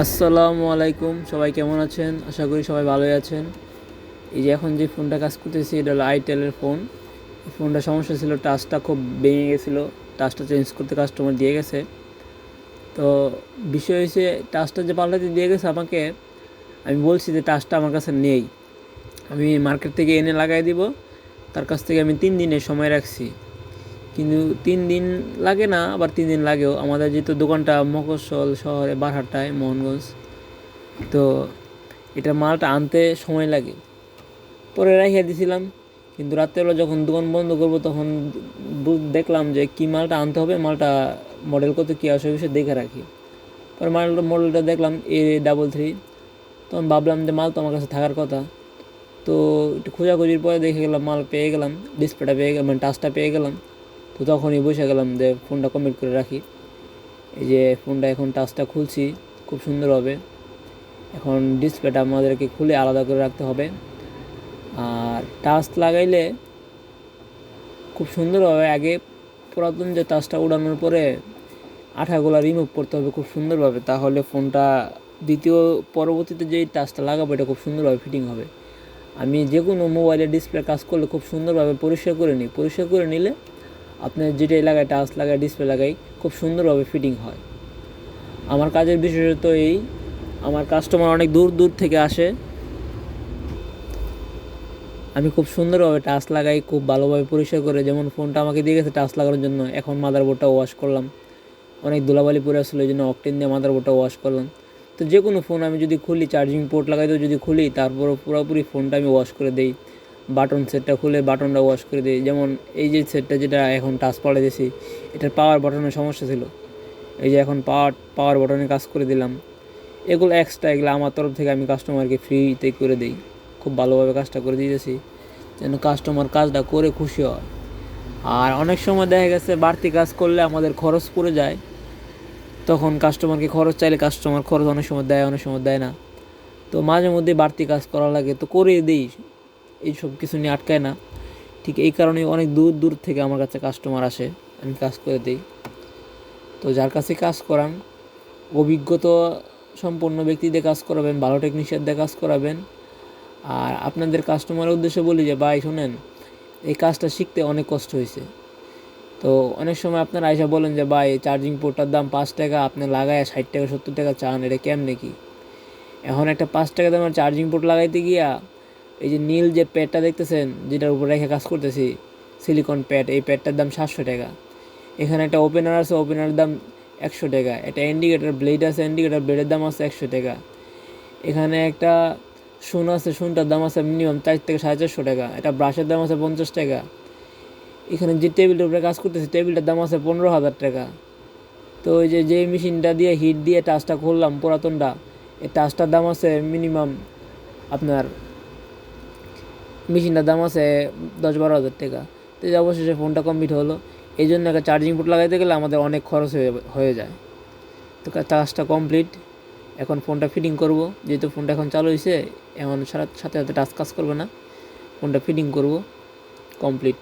আসসালামু আলাইকুম, সবাই কেমন আছেন? আশা করি সবাই ভালোই আছেন। এই যে এখন যে ফোনটা কাজ করতেছি এটা হলো আইটেলের ফোন। ফোনটা সমস্যা ছিল, টাচটা খুব ভেঙে গেছিলো। টাচটা চেঞ্জ করতে কাস্টমার দিয়ে গেছে। তো বিষয় হয়েছে, টাচটা যে পাল্টাতে দিয়ে গেছে আমাকে, আমি বলছি যে টাচটা আমার কাছে নেই, আমি মার্কেট থেকে এনে লাগাই দিব। তার কাছ থেকে আমি 3 দিনের সময় রাখছি, কিন্তু 3 দিন লাগে না, আবার 3 দিন লাগেও। আমাদের যেহেতু দোকানটা মফস্বল শহরে বারহাট্টায় মোহনগঞ্জ, তো এটা মালটা আনতে সময় লাগে। পরে রেখে দিয়েছিলাম, কিন্তু রাত্রেবেলা যখন দোকান বন্ধ করবো তখন দেখলাম যে কী মালটা আনতে হবে, মালটা মডেল কত কী আসে বিষয়ে দেখে রাখি। পরে মডেলটা দেখলাম A33। তখন ভাবলাম যে মাল তো আমার কাছে থাকার কথা। তো একটু খোঁজাখুঁজির পরে দেখে গেলাম মাল পেয়ে গেলাম, ডিসপ্লেটা পেয়ে গেলাম, মানে টাচটা পেয়ে গেলাম। তো তখনই বসে গেলাম যে ফোনটা কমপ্লিট করে রাখি। এই যে ফোনটা এখন টাচটা খুলছি খুব সুন্দরভাবে। এখন ডিসপ্লেটা আমাদেরকে খুলে আলাদা করে রাখতে হবে। আর টাচ লাগাইলে খুব সুন্দরভাবে আগে পুরাতন যে টাচটা উড়ানোর পরে আঠাগুলো রিমুভ করতে হবে খুব সুন্দরভাবে, তাহলে ফোনটা পরবর্তীতে যেই টাচটা লাগাবো এটা খুব সুন্দরভাবে ফিটিং হবে। আমি যে কোনো মোবাইলের ডিসপ্লে কাজ করলে খুব সুন্দরভাবে পরিষ্কার করে নিই। পরিষ্কার করে নিলে আপনার যেটাই লাগাই, টাচ লাগাই, ডিসপ্লে লাগাই, খুব সুন্দরভাবে ফিটিং হয়। আমার কাজের বিশেষত এই, আমার কাস্টমার অনেক দূর দূর থেকে আসে। আমি খুব সুন্দরভাবে টাচ লাগাই, খুব ভালোভাবে পরিষ্কার করে। যেমন ফোনটা আমাকে দিয়ে গেছে টাচ লাগানোর জন্য, এখন মাদারবোর্ডটা ওয়াশ করলাম। অনেক ধুলাবালি পরে আসলো, এই জন্য অকটেন দিয়ে মাদারবোর্ডটা ওয়াশ করলাম। তো যে কোনো ফোন আমি যদি খুলি, চার্জিং পোর্ট লাগাইতেও যদি খুলি, তারপর পুরোপুরি ফোনটা আমি ওয়াশ করে দিই। বাটন সেটটা খুলে বাটনটা ওয়াশ করে দিই। যেমন এই যে সেটটা যেটা এখন টাচ পাল্টাতেছি, এটার পাওয়ার বাটনের সমস্যা ছিল, এই যে এখন পাওয়ার বাটনে কাজ করে দিলাম। এগুলো এক্সট্রা, এগুলো আমার তরফ থেকে আমি কাস্টমারকে ফ্রিতে করে দিই। খুব ভালোভাবে কাজটা করে দিয়েছি যেন কাস্টমার কাজটা করে খুশি হয়। আর অনেক সময় দেখা গেছে বাড়তি কাজ করলে আমাদের খরচ পড়ে যায়, তখন কাস্টমারকে খরচ চাইলে কাস্টমার খরচ অনেক সময় দেয়, অনেক সময় দেয় না। তো মাঝে মধ্যে বাড়তি কাজ করা লাগে, তো করে দিই, এইসব কিছু নিয়ে আটকায় না। ঠিক এই কারণে অনেক দূর দূর থেকে আমার কাছে কাস্টমার আসে, আমি কাজ করে দিই। তো যার কাছে কাজ করান, অভিজ্ঞতা সম্পন্ন ব্যক্তি দিয়ে কাজ করাবেন, ভালো টেকনিশিয়ান দিয়ে কাজ করাবেন। আর আপনাদের কাস্টমারের উদ্দেশ্যে বলি যে ভাই শোনেন, এই কাজটা শিখতে অনেক কষ্ট হয়েছে। তো অনেক সময় আপনারা আইসা বলেন যে ভাই চার্জিং পোর্টটার দাম 5 টাকা, আপনি লাগায় 60 টাকা 70 টাকা চান, এটা কেমনে কি? এখন একটা 5 টাকা দামের চার্জিং পোর্ট লাগাইতে গিয়া এই যে নীল যে প্যাডটা দেখতেছেন, যেটার উপর রেখে কাজ করতেছি, সিলিকন প্যাড, এই প্যাডটার দাম 700 টাকা। এখানে একটা ওপেনার আছে, ওপেনারের দাম 100 টাকা। একটা ইন্ডিকেটার ব্লেড আছে, ইন্ডিকেটার ব্লেডের দাম আছে 100 টাকা। এখানে একটা শুন আছে, শুনটার দাম আছে মিনিমাম 4 থেকে 450 টাকা। একটা ব্রাশের দাম আছে 50 টাকা। এখানে যে টেবিলটার উপরে কাজ করতেছি, টেবিলটার দাম আছে 15,000 টাকা। তো ওই যে মেশিনটা দিয়ে হিট দিয়ে টাচটা খুললাম পুরাতনটা, এই টাচটার দাম আছে মিনিমাম আপনার, মেশিনটার দাম আছে 10-12 হাজার টাকা। তো এই অবশেষে ফোনটা কমপ্লিট হলো। এই জন্য একটা চার্জিং পোর্ট লাগাইতে গেলে আমাদের অনেক খরচ হয়ে যায়। তো কাজটা কমপ্লিট। এখন ফোনটা ফিটিং করব, যেহেতু ফোনটা এখন চালু হয়েছে, এখন সাথে সাথে টাচ কাজ করবে না, ফোনটা ফিটিং করব। কমপ্লিট।